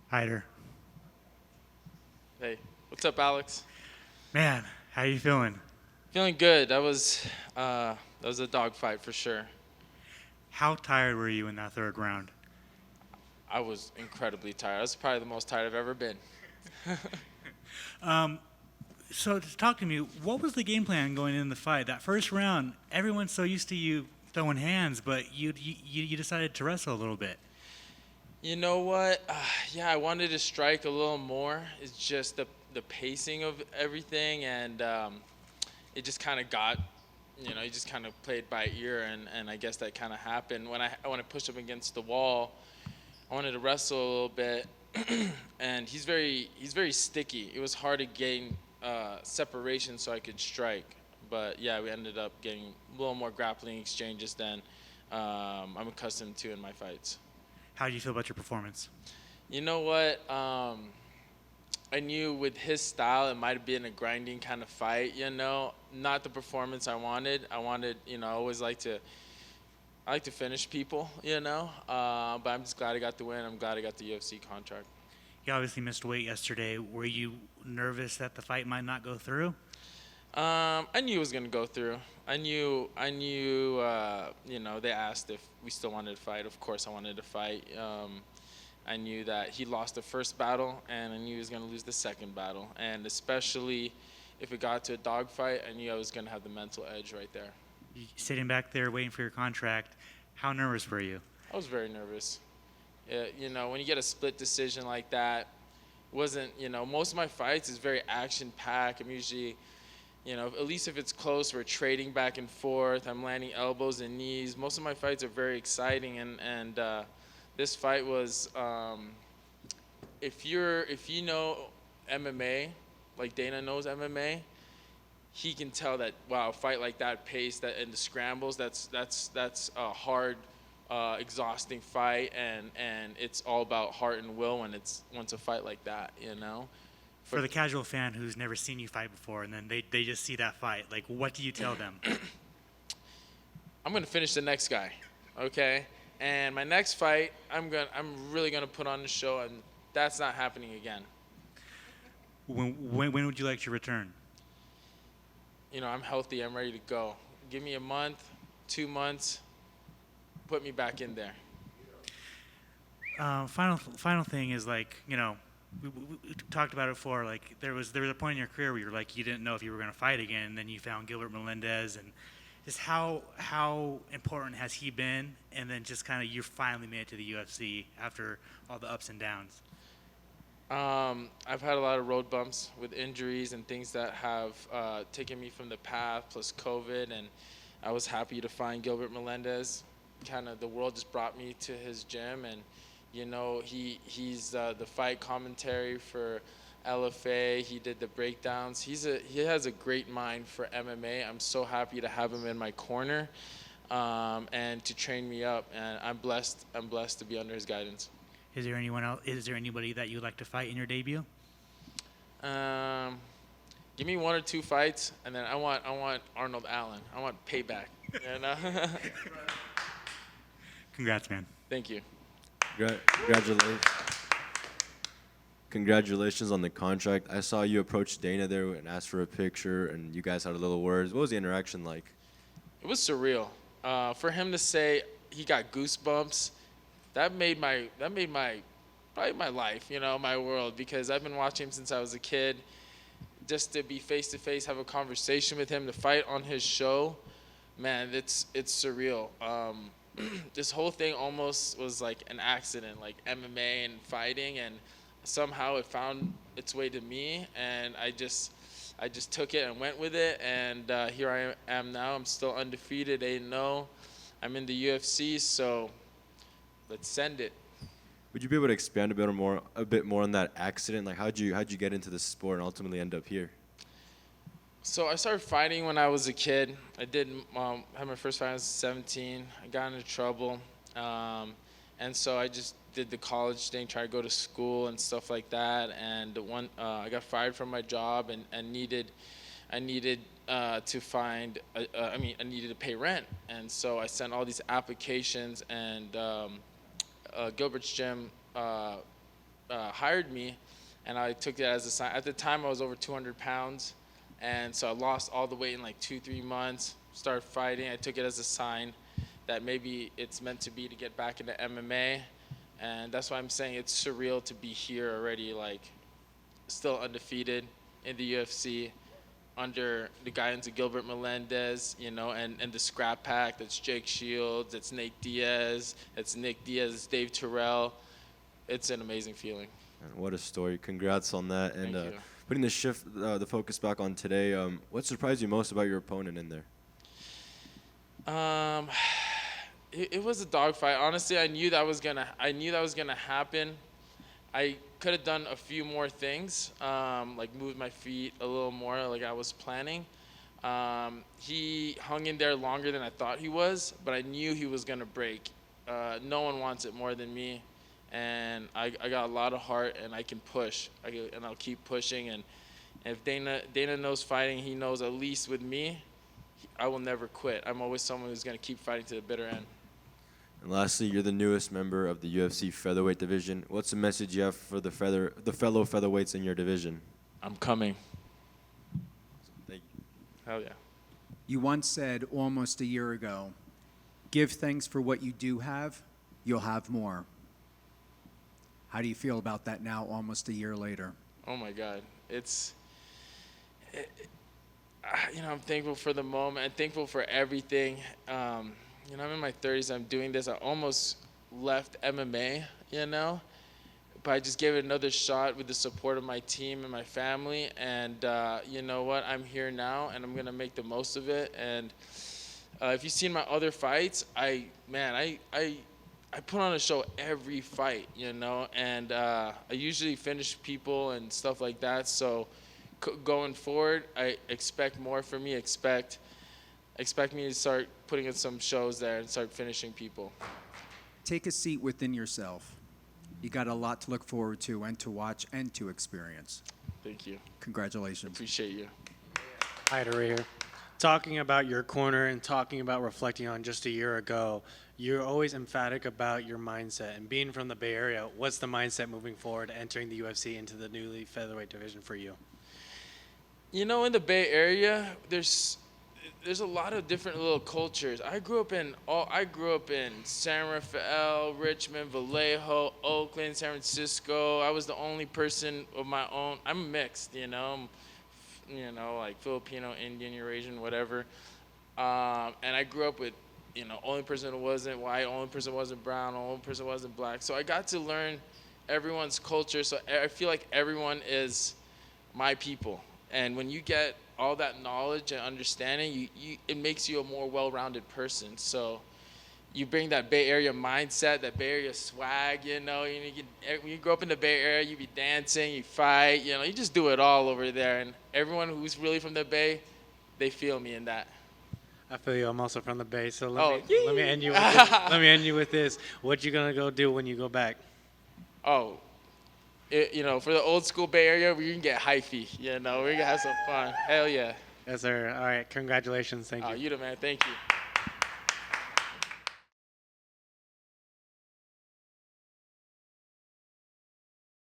Hyder. Hey, what's up, Alex? Man, how you feeling? Feeling good. That was a dogfight for sure. How tired were you in that third round? I was incredibly tired. I was probably the most tired I've ever been. So, to talk to me, what was the game plan going in the fight? That first round, everyone's so used to you throwing hands, but you decided to wrestle a little bit. You know what? Yeah, I wanted to strike a little more. It's just the pacing of everything, and it just kind of got, you just kind of played by ear, and I guess that kind of happened when I pushed up against the wall. I wanted to wrestle a little bit, and he's very sticky. It was hard to gain separation so I could strike. But yeah, we ended up getting a little more grappling exchanges than I'm accustomed to in my fights. How do you feel about your performance? You know what? I knew with his style it might have been a grinding kind of fight. Not the performance I wanted. I always I like to finish people. But I'm just glad I got the win. I'm glad I got the UFC contract. You obviously missed weight yesterday. Were you nervous that the fight might not go through? I knew it was gonna go through. I knew. They asked if we still wanted to fight. Of course, I wanted to fight. I knew that he lost the first battle, and I knew he was gonna lose the second battle. And especially if it got to a dogfight, I knew I was gonna have the mental edge right there. Sitting back there waiting for your contract, how nervous were you? I was very nervous. When you get a split decision like that, wasn't most of my fights is very action packed. I'm usually at least if it's close, we're trading back and forth. I'm landing elbows and knees. Most of my fights are very exciting, and this fight was. If you know MMA, like Dana knows MMA, he can tell that wow, a fight like that pace that and the scrambles, that's a hard, exhausting fight, and it's all about heart and will when it's a fight like that. For For the casual fan who's never seen you fight before and then they just see that fight, like what do you tell them? I'm gonna finish the next guy, okay? And my next fight, I'm really gonna put on the show, and that's not happening again. When would you like to return? I'm healthy. I'm ready to go. Give me a month, 2 months, put me back in there. Final thing is like we talked about it before. Like there was a point in your career where you're like you didn't know if you were going to fight again, and then you found Gilbert Melendez, and just how important has he been? And then just kind of you finally made it to the UFC after all the ups and downs. I've had a lot of road bumps with injuries and things that have taken me from the path, plus COVID, and I was happy to find Gilbert Melendez. Kind of the world just brought me to his gym, and he's the fight commentary for LFA. He did the breakdowns. He has a great mind for MMA. I'm so happy to have him in my corner, and to train me up. And I'm blessed. I'm blessed to be under his guidance. Is there anyone else? Is there anybody that you'd like to fight in your debut? Um, Give me one or two fights, and then I want Arnold Allen. I want payback. And Congrats, man. thank you. Congratulations. Congratulations on the contract. I saw you approach Dana there and ask for a picture, and you guys had a little words. What was the interaction like? It was surreal. For him to say he got goosebumps, that made my probably my life, my world, because I've been watching him since I was a kid. Just to be face to face, have a conversation with him, to fight on his show, man, it's surreal. This whole thing almost was like an accident, like MMA and fighting, and somehow it found its way to me, and I just took it and went with it, and here I am now. I'm still undefeated, 8-0. I'm in the UFC, so let's send it. Would you be able to expand a bit more on that accident? Like, how'd you get into the sport and ultimately end up here? So I started fighting when I was a kid. I did had my first fight when I was 17. I got into trouble, and so I just did the college thing, tried to go to school and stuff like that. And I got fired from my job and needed to find. I needed to pay rent, and so I sent all these applications, and Gilbert's gym hired me, and I took that as a sign. At the time, I was over 200 pounds, and so I lost all the weight in like 2-3 months. Started fighting. I took it as a sign that maybe it's meant to be to get back into MMA, and that's why I'm saying it's surreal to be here already, like still undefeated in the UFC under the guidance of Gilbert Melendez, you know, and the scrap pack. That's Jake Shields, that's Nate Diaz, that's Nick Diaz, it's Dave Terrell. It's an amazing feeling. And what a story. Congrats on that. And Thank you. putting the focus back on today, what surprised you most about your opponent in there? It was a dogfight. Honestly, I knew that was gonna happen. I could have done a few more things, like moved my feet a little more, like I was planning. He hung in there longer than I thought he was, but I knew he was gonna break. No one wants it more than me, and I got a lot of heart, and I can push, and I'll keep pushing. And if Dana knows fighting, he knows at least with me, I will never quit. I'm always someone who's gonna keep fighting to the bitter end. And lastly, you're the newest member of the UFC featherweight division. What's the message you have for the fellow featherweights in your division? I'm coming. Thank you. Hell yeah. You once said almost a year ago, give thanks for what you do have, you'll have more. How do you feel about that now, almost a year later? Oh my God. I'm thankful for the moment. I'm thankful for everything. I'm in my 30s. I'm doing this. I almost left MMA, but I just gave it another shot with the support of my team and my family. And you know what? I'm here now, and I'm gonna make the most of it. And if you've seen my other fights, I put on a show every fight, and I usually finish people and stuff like that. So going forward, I expect more from me. Expect me to start putting in some shows there and start finishing people. Take a seat within yourself. You got a lot to look forward to and to watch and to experience. Thank you. Congratulations. Appreciate you. Hyder here. Talking about your corner and talking about reflecting on just a year ago, you're always emphatic about your mindset. And being from the Bay Area, what's the mindset moving forward, entering the UFC into the newly featherweight division for you? In the Bay Area, there's a lot of different little cultures. I grew up in San Rafael, Richmond, Vallejo, Oakland, San Francisco. I was the only person of my own. I'm mixed, like Filipino, Indian, Eurasian, whatever. And I grew up with, only person who wasn't white, only person who wasn't brown, only person who wasn't black. So I got to learn everyone's culture. So I feel like everyone is my people. And when you get all that knowledge and understanding, it makes you a more well-rounded person. So you bring that Bay Area mindset, that Bay Area swag, when you grow up in the Bay Area, you be dancing, you fight, you just do it all over there. And everyone who's really from the Bay, they feel me in that. I feel you. I'm also from the Bay, so let me end you with this. Let me end you with this. What you gonna go do when you go back? For the old school Bay Area, we can get hyphy. We're gonna have some fun. Hell yeah. Yes, sir. All right. Congratulations. Thank you. You the man. Thank you.